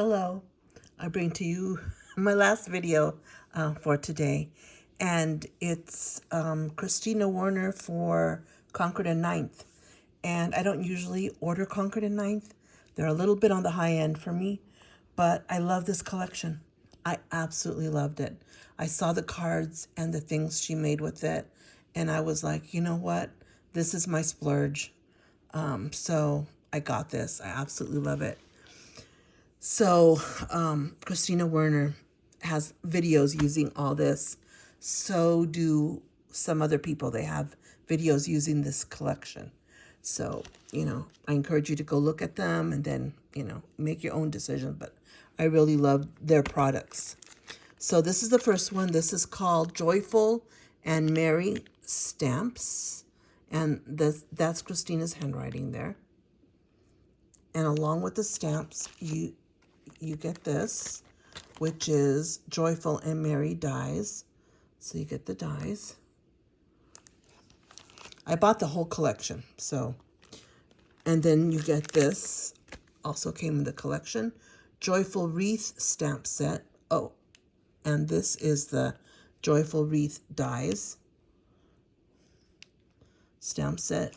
Hello, I bring to you my last video for today, and it's Kristina Werner for Concord and Ninth. And I don't usually order Concord and Ninth. They're a little bit on the high end for me, but I love this collection. I absolutely loved it. I saw the cards and the things she made with it, and I was like, you know what? This is my splurge. So I got this. I absolutely love it. So Kristina Werner has videos using all this. So do some other people. They have videos using this collection. So, I encourage you to go look at them and then, make your own decision. But I really love their products. So this is the first one. This is called Joyful and Merry Stamps. And that's Kristina's handwriting there. And along with the stamps, you get this, which is Joyful and Merry dies. So you get the dies. I bought the whole collection, and then you get this, also came in the collection, Joyful Wreath stamp set. Oh, and this is the Joyful Wreath dies stamp set,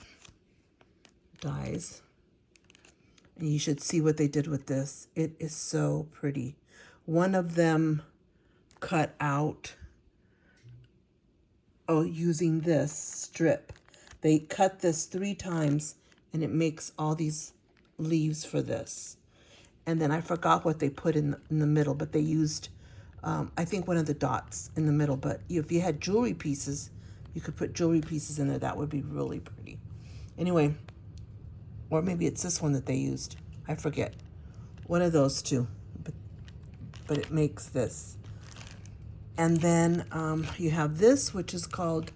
dies. And you should see what they did with this. It is so pretty. One of them cut out, using this strip. They cut this 3 times, and it makes all these leaves for this. And then I forgot what they put in the middle, but they used, I think, one of the dots in the middle. But if you had jewelry pieces, you could put jewelry pieces in there. That would be really pretty. Anyway, or maybe it's this one that they used. I forget. One of those two. But it makes this. And then you have this, which is called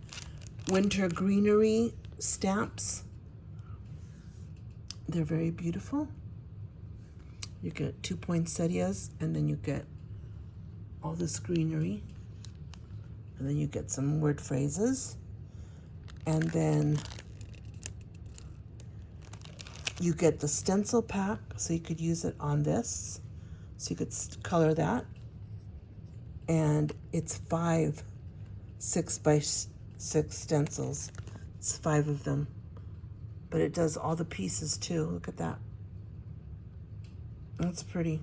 Winter Greenery stamps. They're very beautiful. You get 2 poinsettias, and then you get all this greenery. And then you get some word phrases. And then you get the stencil pack, so you could use it on this. So you could color that. And it's 5 6x6 stencils. It's 5 of them. But it does all the pieces too. Look at that. That's pretty.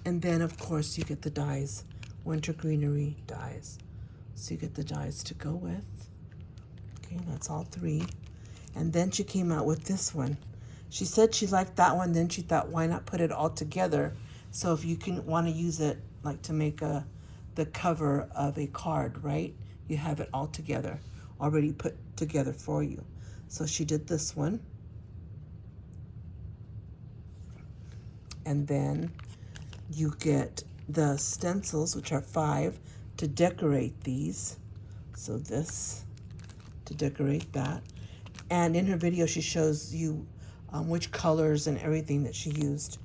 And then, of course, you get the dies. Winter Greenery dies. So you get the dies to go with. Okay, that's all 3. And then she came out with this one. She said she liked that one. Then she thought, why not put it all together? So if you want to use it like to make the cover of a card, right? You have it all together, already put together for you. So she did this one. And then you get the stencils, which are 5, to decorate these. So this, to decorate that. And in her video, she shows you which colors and everything that she used.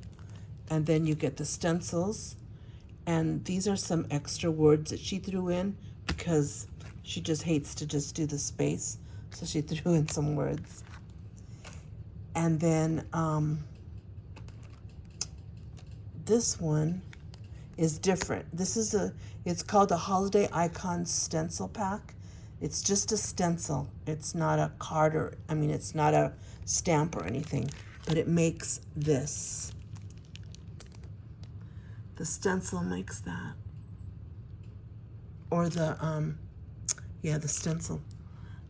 And then you get the stencils. And these are some extra words that she threw in because she just hates to just do the space. So she threw in some words. And then this one is different. It's called a Holiday Icon Stencil Pack. It's just a stencil. It's not a card it's not a stamp or anything, but it makes this. The stencil makes that. Or the stencil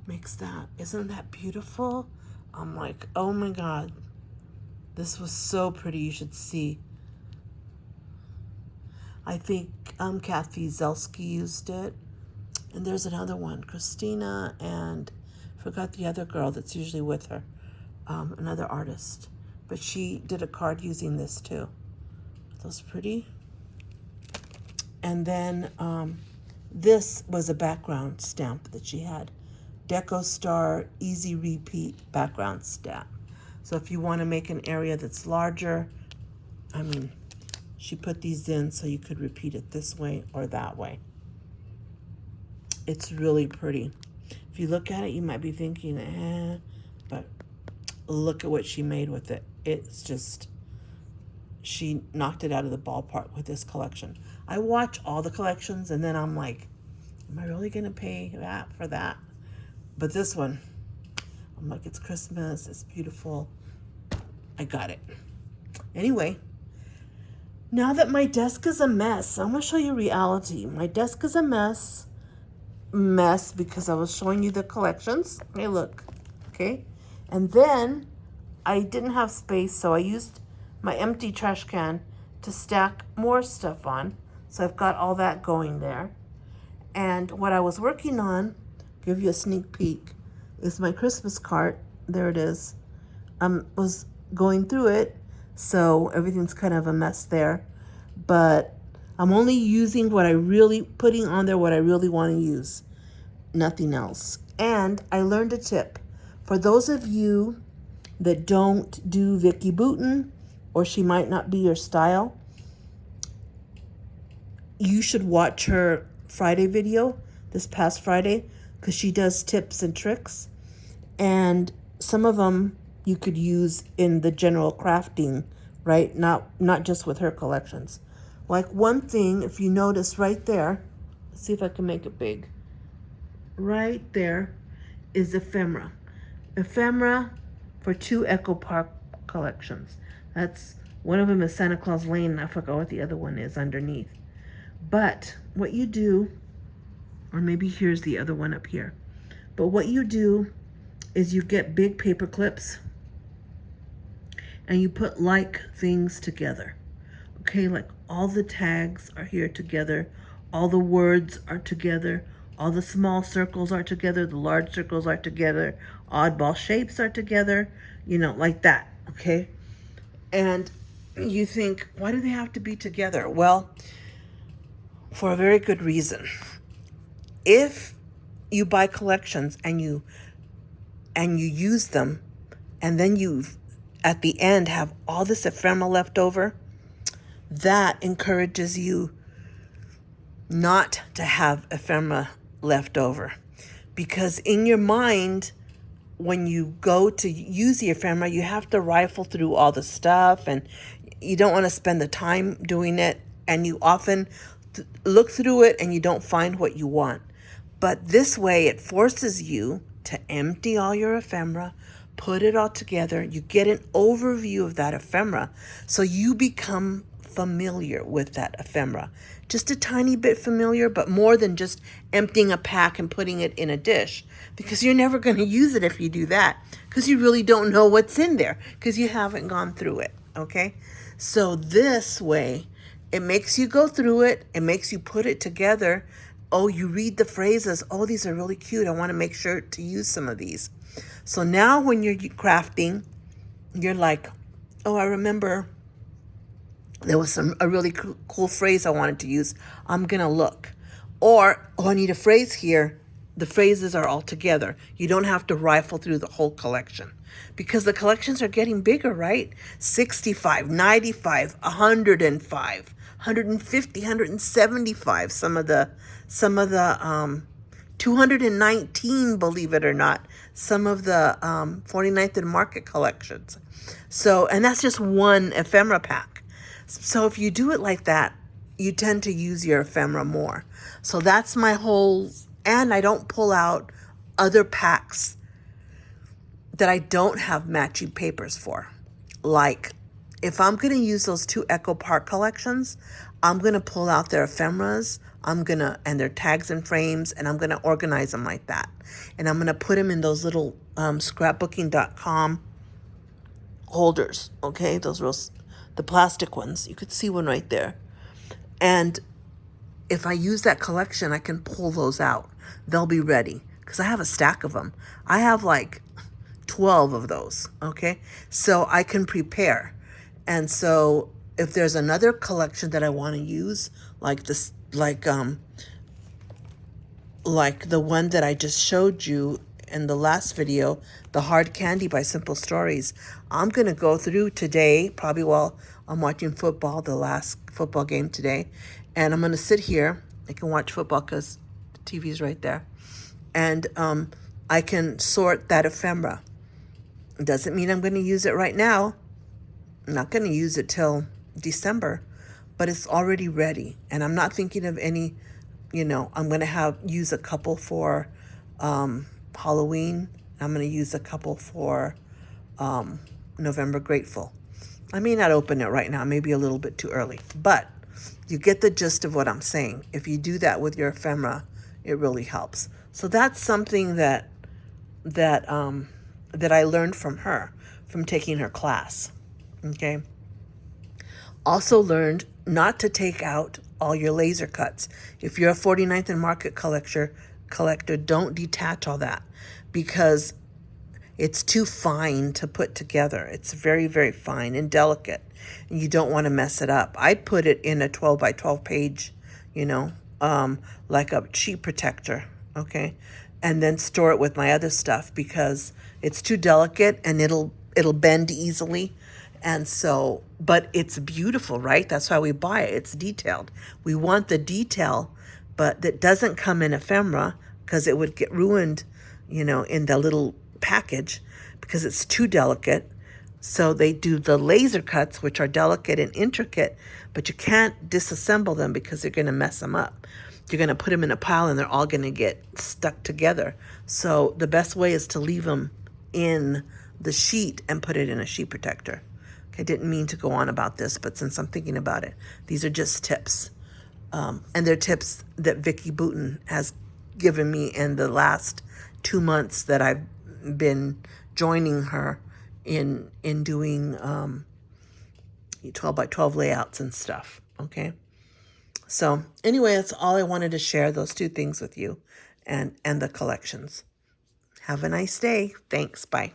makes that. Isn't that beautiful? I'm like, oh my God. This was so pretty. You should see. I think Kathy Zelski used it. And there's another one, Kristina, and I forgot the other girl that's usually with her, another artist. But she did a card using this too. Are those pretty? And then this was a background stamp that she had. Deco Star Easy Repeat background stamp. So if you want to make an area that's larger, she put these in so you could repeat it this way or that way. It's really pretty. If you look at it, you might be thinking, but look at what she made with it. It's just she knocked it out of the ballpark with this collection. I watch all the collections and then I'm like, am I really going to pay that for that? But this one, I'm like, it's Christmas, it's beautiful. I got it. Anyway, now that my desk is a mess, I'm going to show you reality. My desk is a mess because I was showing you the collections. Hey, look. Okay. And then I didn't have space, so I used my empty trash can to stack more stuff on. So I've got all that going there. And what I was working on, give you a sneak peek, is my Christmas cart. There it is. Was going through it, so everything's kind of a mess there. But I'm only using putting on there what I really want to use. Nothing else. And I learned a tip. For those of you that don't do Vicky Boutin, or she might not be your style, you should watch her Friday video, this past Friday, because she does tips and tricks. And some of them you could use in the general crafting, right? Not just with her collections. Like one thing, if you notice right there, let's see if I can make it big. Right there is ephemera. Ephemera for 2 Echo Park collections. That's one of them is Santa Claus Lane, and I forgot what the other one is underneath. But what you do, or maybe here's the other one up here. But what you do is you get big paper clips and you put like things together. Okay, like all the tags are here together, all the words are together, all the small circles are together, the large circles are together, oddball shapes are together, like that, okay? And you think, why do they have to be together? Well, for a very good reason. If you buy collections and you use them, and then you at the end have all this ephemera left over, that encourages you not to have ephemera left over. Because in your mind, when you go to use the ephemera, you have to rifle through all the stuff, and you don't want to spend the time doing it, and you often look through it and you don't find what you want. But this way, it forces you to empty all your ephemera, put it all together. You get an overview of that ephemera, so you become familiar with that ephemera. Just a tiny bit familiar, but more than just emptying a pack and putting it in a dish, because you're never going to use it if you do that, because you really don't know what's in there, because you haven't gone through it, okay? So this way, it makes you go through it, it makes you put it together. Oh, you read the phrases, oh, these are really cute, I want to make sure to use some of these. So now when you're crafting, you're like, oh, I remember there was a really cool phrase I wanted to use. I'm going to look. Or, oh, I need a phrase here. The phrases are all together. You don't have to rifle through the whole collection, because the collections are getting bigger, right? 65, 95, 105, 150, 175. Some of the 219, believe it or not. Some of the 49th and Market collections. So, and that's just one ephemera pack. So if you do it like that, you tend to use your ephemera more. So that's my whole, and I don't pull out other packs that I don't have matching papers for. Like, if I'm going to use those 2 Echo Park collections, I'm going to pull out their ephemeras, and their tags and frames, and I'm going to organize them like that. And I'm going to put them in those little scrapbooking.com holders, okay? The plastic ones. You could see one right there. And if I use that collection, I can pull those out. They'll be ready, because I have a stack of them. I have like 12 of those, okay? So I can prepare. And so if there's another collection that I want to use, like this, like the one that I just showed you in the last video, the Hard Candy by Simple Stories, I'm going to go through today, probably while I'm watching football, the last football game today, and I'm going to sit here. I can watch football because the TV's right there, and I can sort that ephemera. It doesn't mean I'm going to use it right now. I'm not going to use it till December, but it's already ready. And I'm not thinking of any, I'm going to use a couple for Halloween. I'm going to use a couple for November Grateful. I may not open it right now, maybe a little bit too early, but you get the gist of what I'm saying. If you do that with your ephemera, it really helps. So that's something that I learned from her, from taking her class. Okay. Also learned not to take out all your laser cuts. If you're a 49th and Market collector, don't detach all that, because it's too fine to put together. It's very, very fine and delicate, and you don't want to mess it up. I'd put it in a 12 by 12 page, like a sheet protector, okay? And then store it with my other stuff, because it's too delicate and it'll bend easily. And so, but it's beautiful, right? That's why we buy it. It's detailed. We want the detail, but that doesn't come in ephemera, because it would get ruined, in the little package, because it's too delicate. So they do the laser cuts, which are delicate and intricate, but you can't disassemble them because they're going to mess them up. You're going to put them in a pile and they're all going to get stuck together. So the best way is to leave them in the sheet and put it in a sheet protector. Okay, I didn't mean to go on about this, but since I'm thinking about it, these are just tips. And they're tips that Vicki Boutin has given me in the last 2 months that I've been joining her in doing 12 by 12 layouts and stuff. Okay. So anyway, that's all I wanted to share, those two things with you, and the collections. Have a nice day. Thanks. Bye.